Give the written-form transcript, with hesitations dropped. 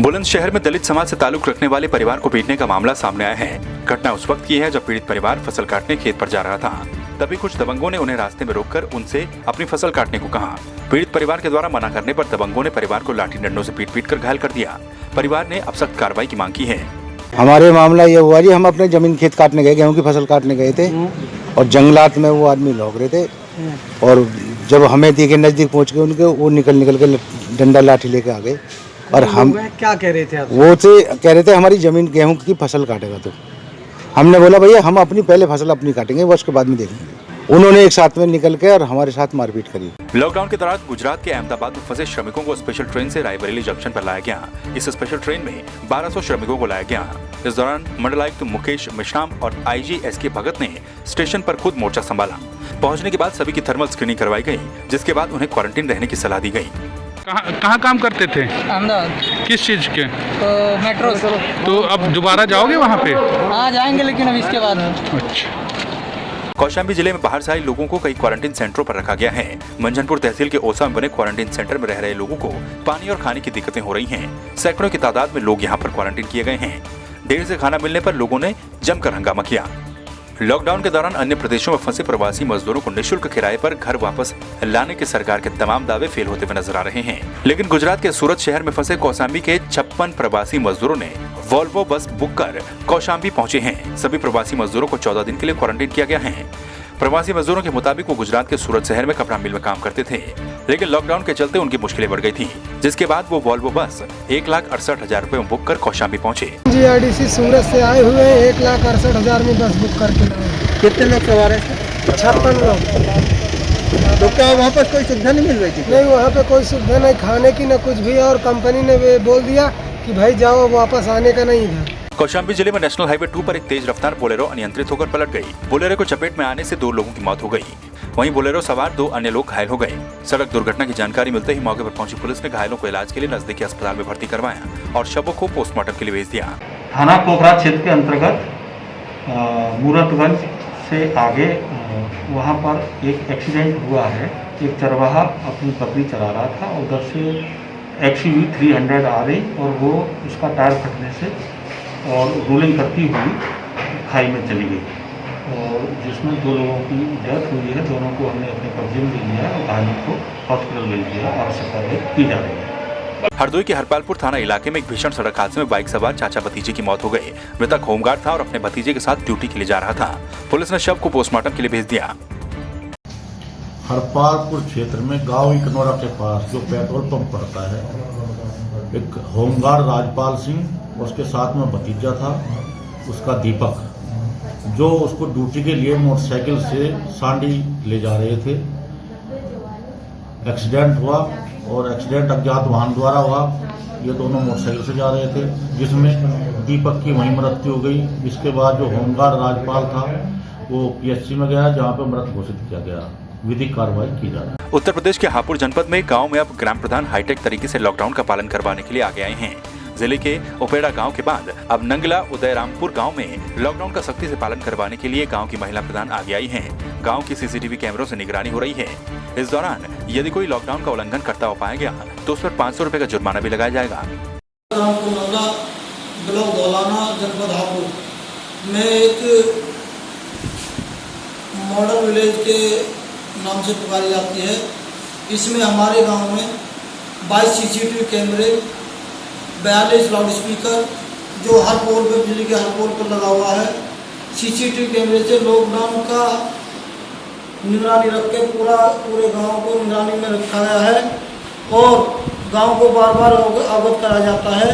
बुलंदशहर में दलित समाज से ताल्लुक रखने वाले परिवार को पीटने का मामला सामने आया है। घटना उस वक्त की है जब पीड़ित परिवार फसल काटने खेत पर जा रहा था। तभी कुछ दबंगों ने उन्हें रास्ते में रोककर उनसे अपनी फसल काटने को कहा। पीड़ित परिवार के द्वारा मना करने पर दबंगों ने परिवार को लाठी डंडों से पीट कर घायल कर दिया। परिवार ने अब सख्त कार्रवाई की मांग की है। हमारे मामला ये हुआ जी, हम अपने जमीन खेत काटने गए, गेहूं की फसल काटने गए थे और जंगलात में वो आदमी लौक रहे थे और जब हमें देखे नजदीक पहुंच गए उनके, वो निकल के डंडा लाठी लेके आ गए। और हम क्या कह रहे थे आप? वो कह रहे थे हमारी जमीन गेहूं की फसल काटेगा। तो हमने बोला भैया हम अपनी पहले फसल अपनी काटेंगे, वो उसके बाद में देखेंगे। उन्होंने एक साथ में निकल के और हमारे साथ मारपीट करी। लॉकडाउन के दौरान गुजरात के अहमदाबाद में फंसे श्रमिकों को स्पेशल ट्रेन से रायबरेली जंक्शन पर लाया गया। इस स्पेशल ट्रेन में 1200 श्रमिकों को लाया गया। इस दौरान मंडलायुक्त मुकेश मिश्राम और आईजी एसके भगत ने स्टेशन पर खुद मोर्चा संभाला। पहुंचने के बाद सभी की थर्मल स्क्रीनिंग करवाई गई, जिसके बाद उन्हें क्वारंटीन रहने की सलाह दी गई। कहाँ काम करते थे? अहमदाबाद। किस चीज़ के? तो मेट्रो। तो अब दोबारा जाओगे वहाँ पे? हाँ जाएंगे, लेकिन अब इसके बाद। अच्छा। कौशाम्बी जिले में बाहर से आए लोगों को कई क्वारंटीन सेंटरों पर रखा गया है। मंझनपुर तहसील के ओसा में बने क्वारंटीन सेंटर में रह रहे लोगों को पानी और खाने की दिक्कतें हो रही हैं। सैकड़ों की तादाद में लोग यहां पर क्वारंटीन किए गए हैं। देर से खाना मिलने पर लोगों ने जमकर हंगामा किया। लॉकडाउन के दौरान अन्य प्रदेशों में फंसे प्रवासी मजदूरों को निःशुल्क किराए पर घर वापस लाने के सरकार के तमाम दावे फेल होते हुए नजर आ रहे हैं। लेकिन गुजरात के सूरत शहर में फंसे कौशाम्बी के 56 प्रवासी मजदूरों ने वॉल्वो बस बुक कर कौशाम्बी पहुंचे हैं। सभी प्रवासी मजदूरों को 14 दिन के लिए क्वारंटीन किया गया है। प्रवासी मजदूरों के मुताबिक वो गुजरात के सूरत शहर में कपड़ा मिल में काम करते थे, लेकिन लॉकडाउन के चलते उनकी मुश्किलें बढ़ गई थी, जिसके बाद वो वॉल्वो बस 1,68,000 रुपए में बुक कर कौशाम्बी पहुंचे। GRDC सूरत से आए हुए 1,68,000 में बस बुक करके लाए। कितने लोग सवार है? 56 लोग। तो क्या वहाँ पर कोई सुविधा नहीं मिल रही थी? नहीं, वहाँ पे कोई सुविधा नहीं, खाने की न कुछ भी। और कंपनी ने बोल दिया कि भाई जाओ, वापस आने का नहीं है। कौशाम्बी जिले में नेशनल हाईवे 2 पर एक तेज रफ्तार बोलेरो अनियंत्रित होकर पलट गई। बोलेरो को चपेट में आने से 2 लोगों की मौत हो गई। वहीं बोलेरो सवार 2 अन्य लोग घायल हो गए। सड़क दुर्घटना की जानकारी मिलते ही मौके पर पहुंची पुलिस ने घायलों को इलाज के लिए नजदीकी अस्पताल में भर्ती करवाया और शवों को पोस्टमार्टम के लिए भेज दिया। थाना पोखरा क्षेत्र के अंतर्गत मूरतगंज से आगे वहाँ पर एक एक्सीडेंट हुआ है। एक चरवाहा अपनी बकरी चला रहा था, उधर से XUV 300 आ रही और वो उसका टायर फटने से और रोलिंग करती हुई खाई में चली गई और जिसमें 2 लोगों की डेथ हुई है। दोनों को हमने अपने कब्जे में ले लिया और घायलों को हॉस्पिटल भेज दिया। आवश्यक कार्रवाई की जा रही है। हरदोई के हरपालपुर थाना इलाके में एक भीषण सड़क हादसे में बाइक सवार चाचा भतीजे की मौत हो गई। मृतक होमगार्ड था और अपने भतीजे के साथ ड्यूटी के लिए जा रहा था। पुलिस ने शव को पोस्टमार्टम के लिए भेज दिया। हरपालपुर क्षेत्र में गांव इकनौरा के पास जो पेट्रोल पंप पड़ता है, एक होमगार्ड राजपाल सिंह, उसके साथ में भतीजा था उसका दीपक, जो उसको ड्यूटी के लिए मोटरसाइकिल से सांडी ले जा रहे थे। एक्सीडेंट हुआ और एक्सीडेंट अज्ञात वाहन द्वारा हुआ। ये दोनों मोटरसाइकिल से जा रहे थे, जिसमें दीपक की वहीं मृत्यु हो गई। इसके बाद जो होमगार्ड राजपाल था वो PSC में गया, जहाँ पे मृत घोषित किया गया। विधिक कार्रवाई की जा रही है। उत्तर प्रदेश के हापुड़ जनपद में गांव में अब ग्राम प्रधान हाईटेक तरीके से लॉकडाउन का पालन करवाने के लिए आगे आए हैं। जिले के उपेड़ा गांव के बाद अब नंगला उदयरामपुर गांव में लॉकडाउन का सख्ती से पालन करवाने के लिए गांव की महिला प्रधान आगे आई हैं। गांव की CCTV कैमरों से निगरानी हो रही है। इस दौरान यदि कोई लॉकडाउन का उल्लंघन करता हो पाया गया तो उस पर 500 रुपए का जुर्माना भी लगाया जाएगा। ब्लॉक धौलाना जनपद हापुड़ में एक मॉडल विलेज के नाम से पुकारी जाती है। इसमें हमारे गांव में 22 CCTV कैमरे, 42 लाउड स्पीकर जो हर पोल पर, बिजली के हर पोल पर लगा हुआ है। CCTV कैमरे से लॉकडाउन का निगरानी रख के पूरे गांव को निगरानी में रखा गया है और गांव को बार बार अवगत कराया जाता है